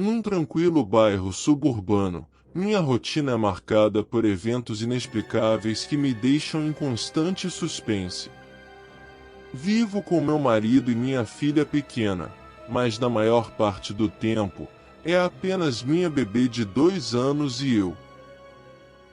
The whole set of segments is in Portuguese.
Num tranquilo bairro suburbano, minha rotina é marcada por eventos inexplicáveis que me deixam em constante suspense. Vivo com meu marido e minha filha pequena, mas na maior parte do tempo, é apenas minha bebê de 2 anos e eu.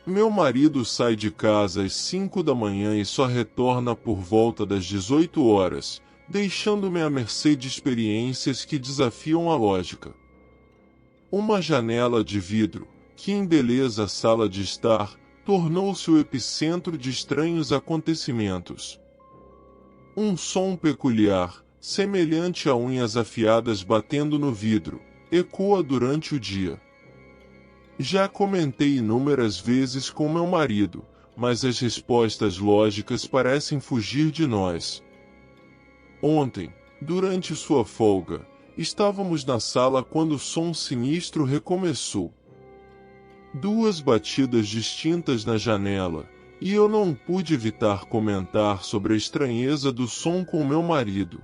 Meu marido sai de casa às 5 da manhã e só retorna por volta das 18 horas, deixando-me à mercê de experiências que desafiam a lógica. Uma janela de vidro, que embeleza a sala de estar, tornou-se o epicentro de estranhos acontecimentos. Um som peculiar, semelhante a unhas afiadas batendo no vidro, ecoa durante o dia. Já comentei inúmeras vezes com meu marido, mas as respostas lógicas parecem fugir de nós. Ontem, durante sua folga, estávamos na sala quando o som sinistro recomeçou. 2 batidas distintas na janela, e eu não pude evitar comentar sobre a estranheza do som com meu marido.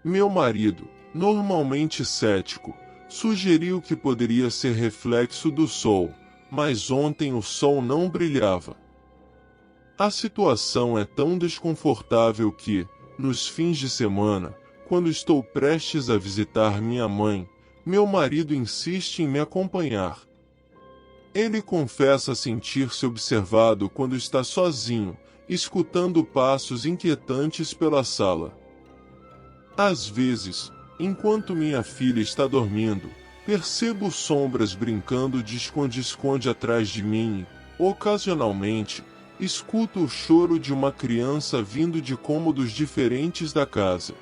Meu marido, normalmente cético, sugeriu que poderia ser reflexo do sol, mas ontem o sol não brilhava. A situação é tão desconfortável que, nos fins de semana, quando estou prestes a visitar minha mãe, meu marido insiste em me acompanhar. Ele confessa sentir-se observado quando está sozinho, escutando passos inquietantes pela sala. Às vezes, enquanto minha filha está dormindo, percebo sombras brincando de esconde-esconde atrás de mim e, ocasionalmente, escuto o choro de uma criança vindo de cômodos diferentes da casa.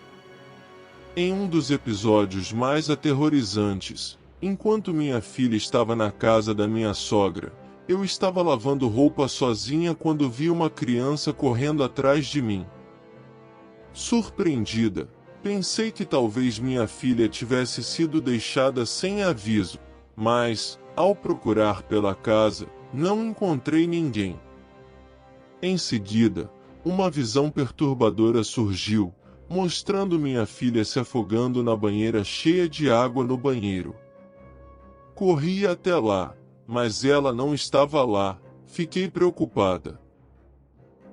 Em um dos episódios mais aterrorizantes, enquanto minha filha estava na casa da minha sogra, eu estava lavando roupa sozinha quando vi uma criança correndo atrás de mim. Surpreendida, pensei que talvez minha filha tivesse sido deixada sem aviso, mas, ao procurar pela casa, não encontrei ninguém. Em seguida, uma visão perturbadora surgiu, mostrando minha filha se afogando na banheira cheia de água no banheiro. Corri até lá, mas ela não estava lá, fiquei preocupada.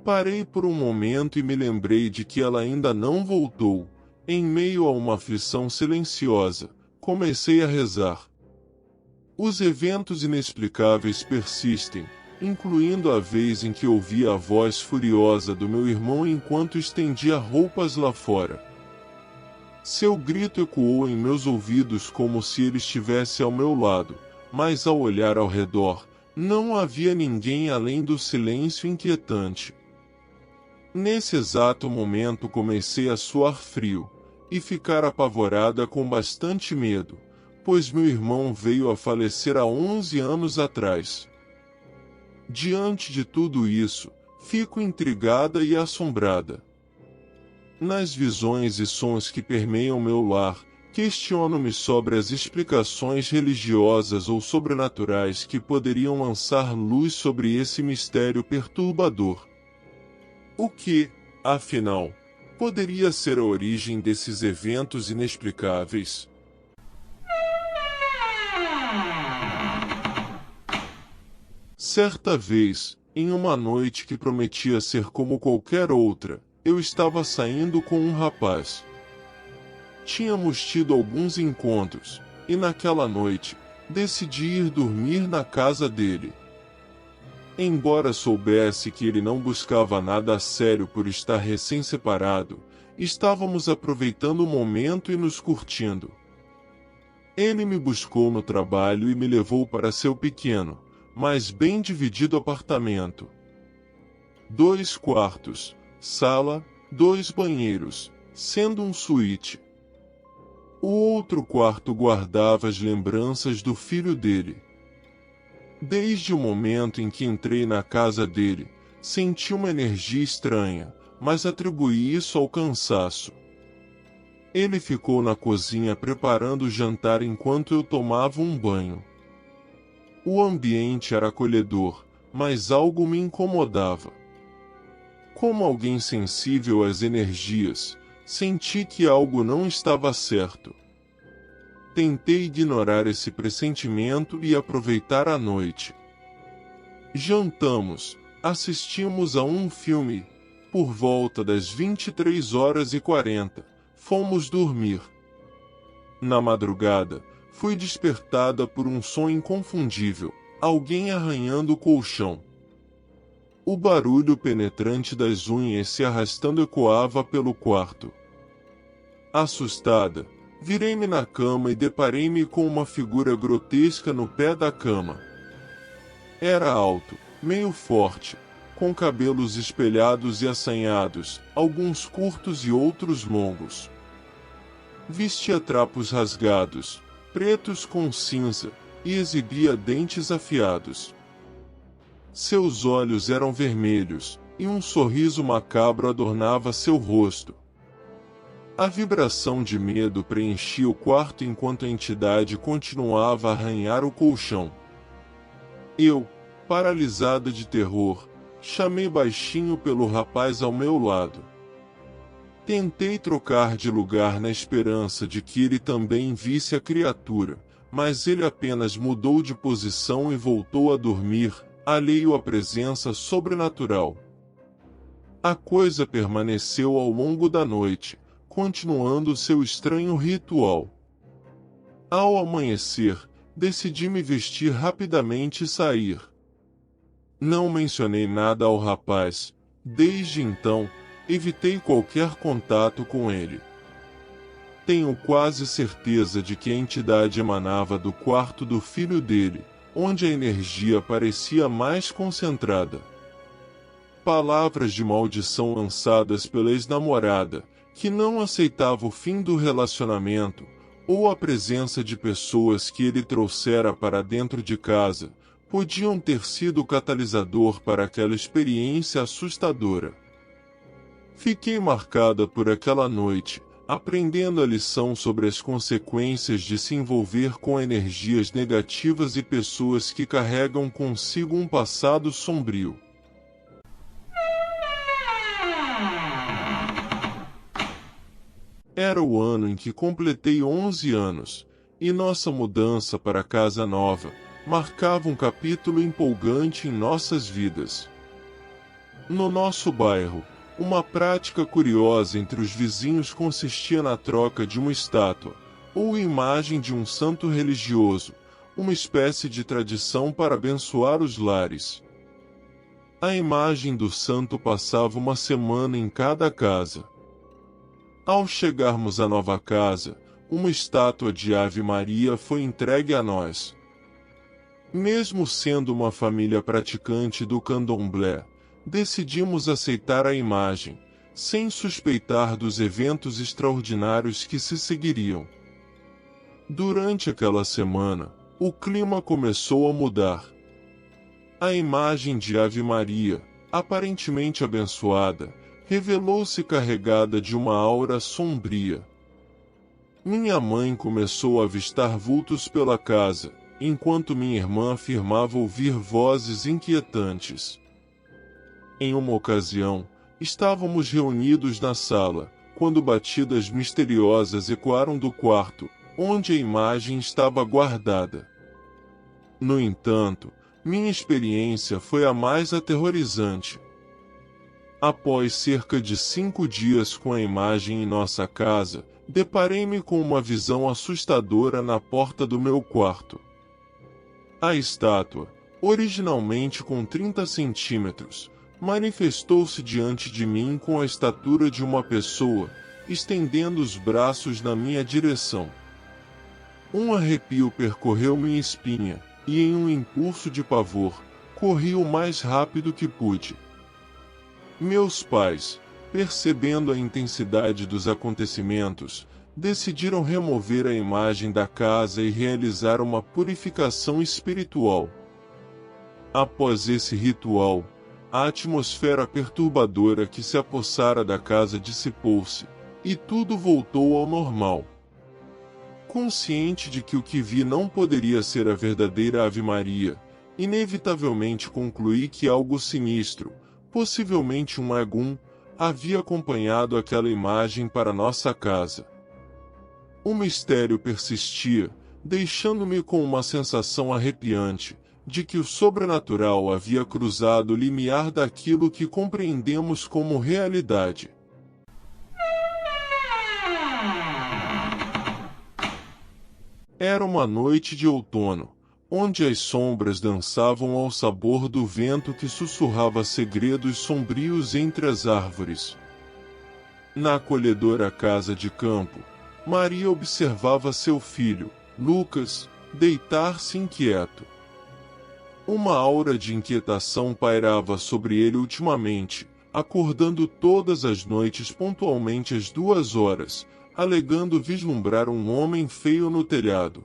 Parei por um momento e me lembrei de que ela ainda não voltou. Em meio a uma aflição silenciosa, comecei a rezar. Os eventos inexplicáveis persistem, incluindo a vez em que ouvi a voz furiosa do meu irmão enquanto estendia roupas lá fora. Seu grito ecoou em meus ouvidos como se ele estivesse ao meu lado, mas ao olhar ao redor, não havia ninguém além do silêncio inquietante. Nesse exato momento comecei a suar frio, e ficar apavorada com bastante medo, pois meu irmão veio a falecer há 11 anos atrás. Diante de tudo isso, fico intrigada e assombrada. Nas visões e sons que permeiam meu lar, questiono-me sobre as explicações religiosas ou sobrenaturais que poderiam lançar luz sobre esse mistério perturbador. O que, afinal, poderia ser a origem desses eventos inexplicáveis? Certa vez, em uma noite que prometia ser como qualquer outra, eu estava saindo com um rapaz. Tínhamos tido alguns encontros, e naquela noite, decidi ir dormir na casa dele. Embora soubesse que ele não buscava nada a sério por estar recém-separado, estávamos aproveitando o momento e nos curtindo. Ele me buscou no trabalho e me levou para seu pequeno, mas bem dividido apartamento. 2 quartos, sala, 2 banheiros, sendo um suíte. O outro quarto guardava as lembranças do filho dele. Desde o momento em que entrei na casa dele, senti uma energia estranha, mas atribuí isso ao cansaço. Ele ficou na cozinha preparando o jantar enquanto eu tomava um banho. O ambiente era acolhedor, mas algo me incomodava. Como alguém sensível às energias, senti que algo não estava certo. Tentei ignorar esse pressentimento e aproveitar a noite. Jantamos, assistimos a um filme. Por volta das 23h40, fomos dormir. Na madrugada, fui despertada por um som inconfundível, alguém arranhando o colchão. O barulho penetrante das unhas se arrastando ecoava pelo quarto. Assustada, virei-me na cama e deparei-me com uma figura grotesca no pé da cama. Era alto, meio forte, com cabelos espelhados e assanhados, alguns curtos e outros longos. Vestia trapos rasgados, pretos com cinza, e exibia dentes afiados. Seus olhos eram vermelhos, e um sorriso macabro adornava seu rosto. A vibração de medo preenchia o quarto enquanto a entidade continuava a arranhar o colchão. Eu, paralisada de terror, chamei baixinho pelo rapaz ao meu lado. Tentei trocar de lugar na esperança de que ele também visse a criatura, mas ele apenas mudou de posição e voltou a dormir, alheio à presença sobrenatural. A coisa permaneceu ao longo da noite, continuando seu estranho ritual. Ao amanhecer, decidi me vestir rapidamente e sair. Não mencionei nada ao rapaz. Desde então, evitei qualquer contato com ele. Tenho quase certeza de que a entidade emanava do quarto do filho dele, onde a energia parecia mais concentrada. Palavras de maldição lançadas pela ex-namorada, que não aceitava o fim do relacionamento, ou a presença de pessoas que ele trouxera para dentro de casa, podiam ter sido o catalisador para aquela experiência assustadora. Fiquei marcada por aquela noite, aprendendo a lição sobre as consequências de se envolver com energias negativas e pessoas que carregam consigo um passado sombrio. Era o ano em que completei 11 anos, e nossa mudança para a casa nova marcava um capítulo empolgante em nossas vidas. No nosso bairro, uma prática curiosa entre os vizinhos consistia na troca de uma estátua, ou imagem de um santo religioso, uma espécie de tradição para abençoar os lares. A imagem do santo passava uma semana em cada casa. Ao chegarmos à nova casa, uma estátua de Ave Maria foi entregue a nós. Mesmo sendo uma família praticante do candomblé, decidimos aceitar a imagem, sem suspeitar dos eventos extraordinários que se seguiriam. Durante aquela semana, o clima começou a mudar. A imagem de Ave Maria, aparentemente abençoada, revelou-se carregada de uma aura sombria. Minha mãe começou a avistar vultos pela casa, enquanto minha irmã afirmava ouvir vozes inquietantes. Em uma ocasião, estávamos reunidos na sala, quando batidas misteriosas ecoaram do quarto, onde a imagem estava guardada. No entanto, minha experiência foi a mais aterrorizante. Após cerca de 5 dias com a imagem em nossa casa, deparei-me com uma visão assustadora na porta do meu quarto. A estátua, originalmente com 30 centímetros, manifestou-se diante de mim com a estatura de uma pessoa, estendendo os braços na minha direção. Um arrepio percorreu minha espinha, e em um impulso de pavor, corri o mais rápido que pude. Meus pais, percebendo a intensidade dos acontecimentos, decidiram remover a imagem da casa e realizar uma purificação espiritual. Após esse ritual, a atmosfera perturbadora que se apossara da casa dissipou-se, e tudo voltou ao normal. Consciente de que o que vi não poderia ser a verdadeira Ave Maria, inevitavelmente concluí que algo sinistro, possivelmente um magum, havia acompanhado aquela imagem para nossa casa. O mistério persistia, deixando-me com uma sensação arrepiante, de que o sobrenatural havia cruzado o limiar daquilo que compreendemos como realidade. Era uma noite de outono, onde as sombras dançavam ao sabor do vento que sussurrava segredos sombrios entre as árvores. Na acolhedora casa de campo, Maria observava seu filho, Lucas, deitar-se inquieto. Uma aura de inquietação pairava sobre ele ultimamente, acordando todas as noites pontualmente às 2 horas, alegando vislumbrar um homem feio no telhado.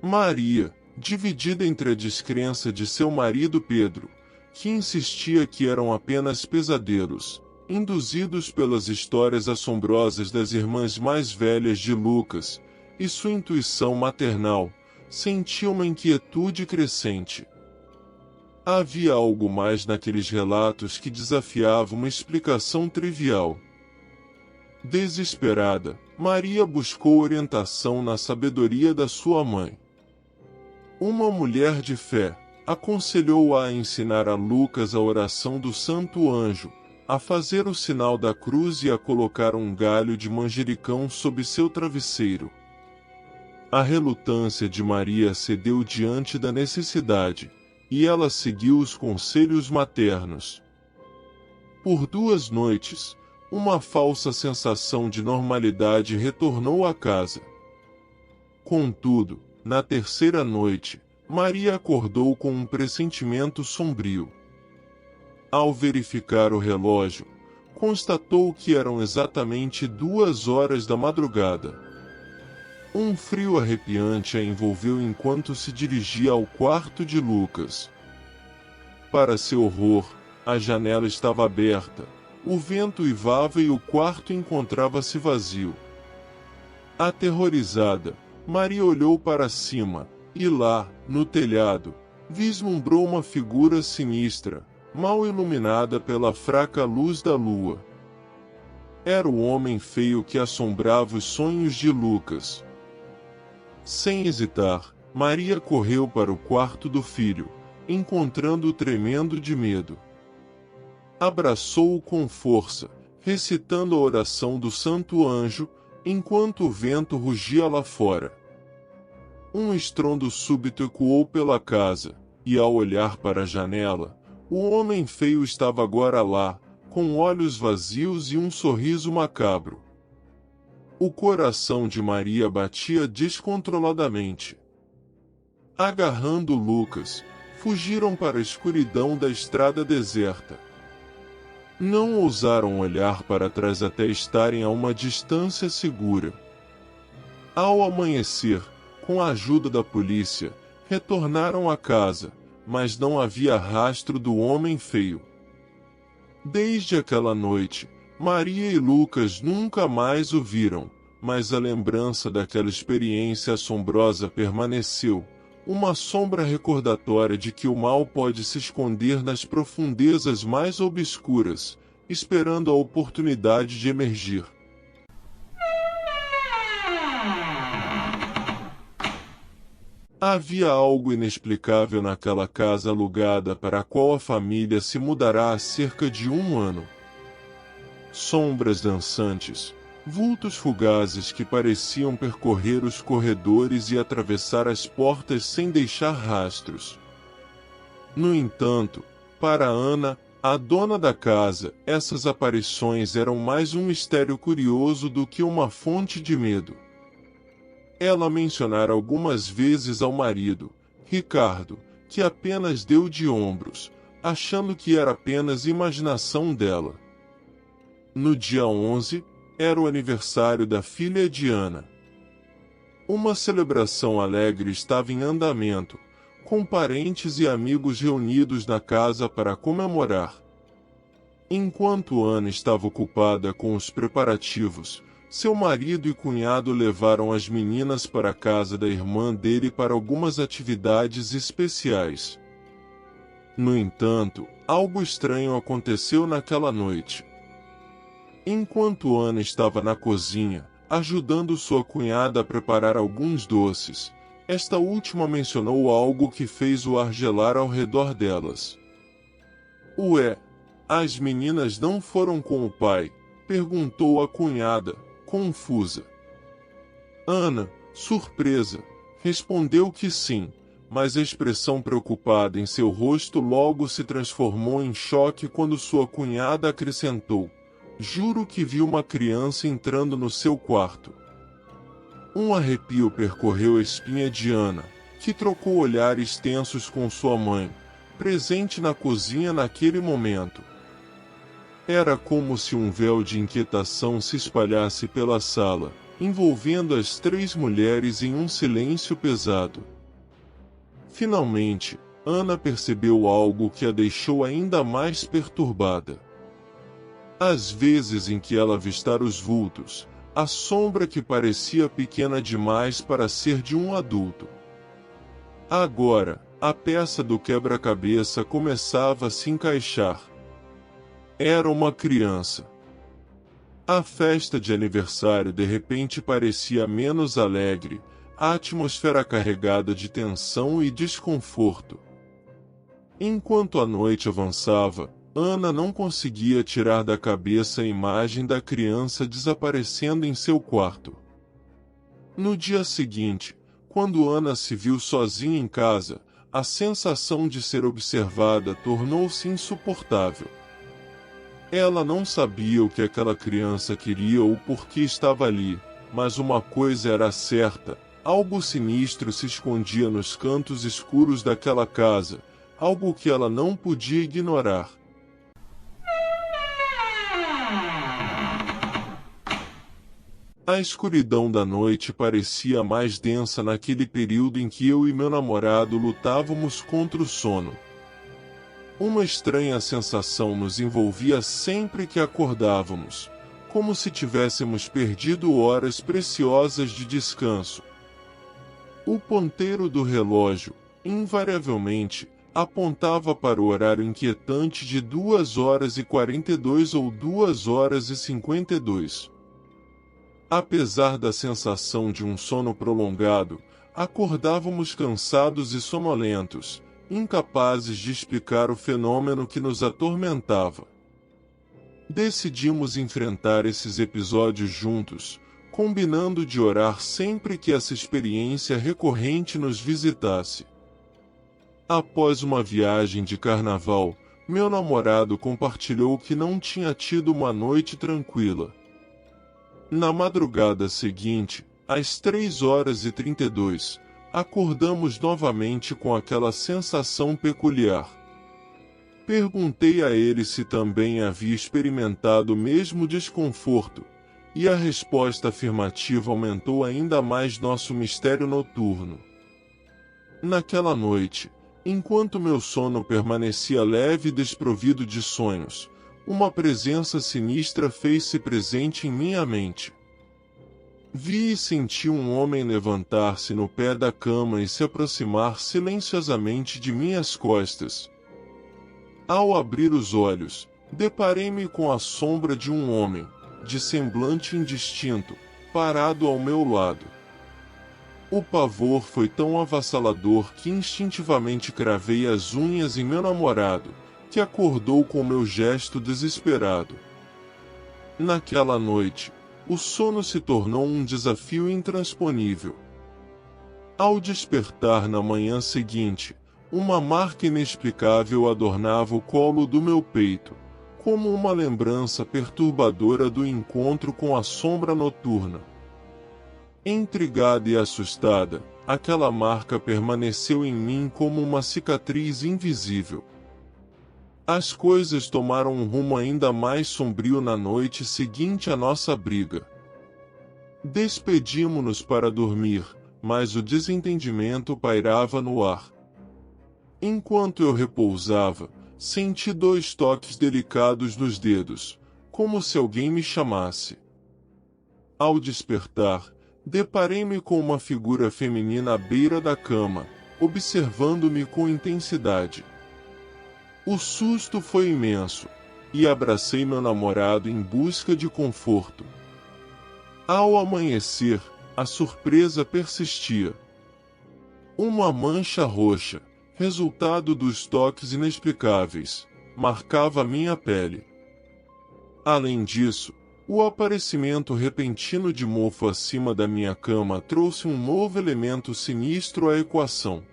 Maria, dividida entre a descrença de seu marido Pedro, que insistia que eram apenas pesadelos, induzidos pelas histórias assombrosas das irmãs mais velhas de Lucas, e sua intuição maternal, sentia uma inquietude crescente. Havia algo mais naqueles relatos que desafiava uma explicação trivial. Desesperada, Maria buscou orientação na sabedoria da sua mãe. Uma mulher de fé aconselhou-a a ensinar a Lucas a oração do Santo Anjo, a fazer o sinal da cruz e a colocar um galho de manjericão sob seu travesseiro. A relutância de Maria cedeu diante da necessidade, e ela seguiu os conselhos maternos. Por 2 noites, uma falsa sensação de normalidade retornou à casa. Contudo, na 3ª noite, Maria acordou com um pressentimento sombrio. Ao verificar o relógio, constatou que eram exatamente 2 horas da madrugada. Um frio arrepiante a envolveu enquanto se dirigia ao quarto de Lucas. Para seu horror, a janela estava aberta, o vento uivava e o quarto encontrava-se vazio. Aterrorizada, Maria olhou para cima, e lá, no telhado, vislumbrou uma figura sinistra, mal iluminada pela fraca luz da lua. Era o homem feio que assombrava os sonhos de Lucas. Sem hesitar, Maria correu para o quarto do filho, encontrando-o tremendo de medo. Abraçou-o com força, recitando a oração do Santo Anjo, enquanto o vento rugia lá fora. Um estrondo súbito ecoou pela casa, e ao olhar para a janela, o homem feio estava agora lá, com olhos vazios e um sorriso macabro. O coração de Maria batia descontroladamente. Agarrando Lucas, fugiram para a escuridão da estrada deserta. Não ousaram olhar para trás até estarem a uma distância segura. Ao amanhecer, com a ajuda da polícia, retornaram à casa, mas não havia rastro do homem feio. Desde aquela noite, Maria e Lucas nunca mais o viram, mas a lembrança daquela experiência assombrosa permaneceu, uma sombra recordatória de que o mal pode se esconder nas profundezas mais obscuras, esperando a oportunidade de emergir. Havia algo inexplicável naquela casa alugada para a qual a família se mudará há cerca de 1 ano. Sombras dançantes, vultos fugazes que pareciam percorrer os corredores e atravessar as portas sem deixar rastros. No entanto, para Ana, a dona da casa, essas aparições eram mais um mistério curioso do que uma fonte de medo. Ela mencionara algumas vezes ao marido, Ricardo, que apenas deu de ombros, achando que era apenas imaginação dela. No dia 11, era o aniversário da filha de Ana. Uma celebração alegre estava em andamento, com parentes e amigos reunidos na casa para comemorar. Enquanto Ana estava ocupada com os preparativos, seu marido e cunhado levaram as meninas para a casa da irmã dele para algumas atividades especiais. No entanto, algo estranho aconteceu naquela noite. Enquanto Ana estava na cozinha, ajudando sua cunhada a preparar alguns doces. Esta última mencionou algo que fez o ar gelar ao redor delas. Ué, as meninas não foram com o pai? Perguntou a cunhada, confusa. Ana, surpresa, respondeu que sim, mas a expressão preocupada em seu rosto logo se transformou em choque quando sua cunhada acrescentou: juro que vi uma criança entrando no seu quarto. Um arrepio percorreu a espinha de Ana, que trocou olhares tensos com sua mãe, presente na cozinha naquele momento. Era como se um véu de inquietação se espalhasse pela sala, envolvendo as três mulheres em um silêncio pesado. Finalmente, Ana percebeu algo que a deixou ainda mais perturbada. Às vezes em que ela avistara os vultos, a sombra que parecia pequena demais para ser de um adulto. Agora, a peça do quebra-cabeça começava a se encaixar. Era uma criança. A festa de aniversário de repente parecia menos alegre, a atmosfera carregada de tensão e desconforto. Enquanto a noite avançava, Ana não conseguia tirar da cabeça a imagem da criança desaparecendo em seu quarto. No dia seguinte, quando Ana se viu sozinha em casa, a sensação de ser observada tornou-se insuportável. Ela não sabia o que aquela criança queria ou por que estava ali, mas uma coisa era certa: algo sinistro se escondia nos cantos escuros daquela casa, algo que ela não podia ignorar. A escuridão da noite parecia mais densa naquele período em que eu e meu namorado lutávamos contra o sono. Uma estranha sensação nos envolvia sempre que acordávamos, como se tivéssemos perdido horas preciosas de descanso. O ponteiro do relógio, invariavelmente, apontava para o horário inquietante de 2h42 ou 2h52. Apesar da sensação de um sono prolongado, acordávamos cansados e sonolentos, incapazes de explicar o fenômeno que nos atormentava. Decidimos enfrentar esses episódios juntos, combinando de orar sempre que essa experiência recorrente nos visitasse. Após uma viagem de carnaval, meu namorado compartilhou que não tinha tido uma noite tranquila. Na madrugada seguinte, às 3h32, acordamos novamente com aquela sensação peculiar. Perguntei a ele se também havia experimentado o mesmo desconforto, e a resposta afirmativa aumentou ainda mais nosso mistério noturno. Naquela noite, enquanto meu sono permanecia leve e desprovido de sonhos, uma presença sinistra fez-se presente em minha mente. Vi e senti um homem levantar-se no pé da cama e se aproximar silenciosamente de minhas costas. Ao abrir os olhos, deparei-me com a sombra de um homem, de semblante indistinto, parado ao meu lado. O pavor foi tão avassalador que instintivamente cravei as unhas em meu namorado, que acordou com meu gesto desesperado. Naquela noite, o sono se tornou um desafio intransponível. Ao despertar na manhã seguinte, uma marca inexplicável adornava o colo do meu peito, como uma lembrança perturbadora do encontro com a sombra noturna. Intrigada e assustada, aquela marca permaneceu em mim como uma cicatriz invisível. As coisas tomaram um rumo ainda mais sombrio na noite seguinte à nossa briga. Despedimo-nos para dormir, mas o desentendimento pairava no ar. Enquanto eu repousava, senti 2 toques delicados nos dedos, como se alguém me chamasse. Ao despertar, deparei-me com uma figura feminina à beira da cama, observando-me com intensidade. O susto foi imenso, e abracei meu namorado em busca de conforto. Ao amanhecer, a surpresa persistia. Uma mancha roxa, resultado dos toques inexplicáveis, marcava minha pele. Além disso, o aparecimento repentino de mofo acima da minha cama trouxe um novo elemento sinistro à equação.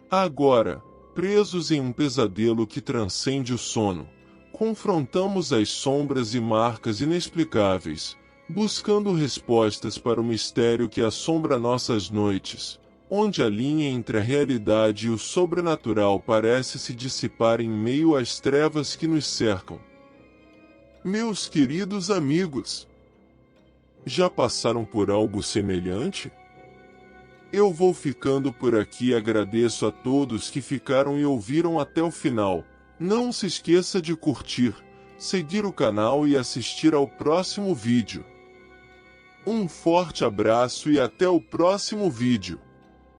Agora, presos em um pesadelo que transcende o sono, confrontamos as sombras e marcas inexplicáveis, buscando respostas para o mistério que assombra nossas noites, onde a linha entre a realidade e o sobrenatural parece se dissipar em meio às trevas que nos cercam. Meus queridos amigos, já passaram por algo semelhante? Eu vou ficando por aqui e agradeço a todos que ficaram e ouviram até o final. Não se esqueça de curtir, seguir o canal e assistir ao próximo vídeo. Um forte abraço e até o próximo vídeo.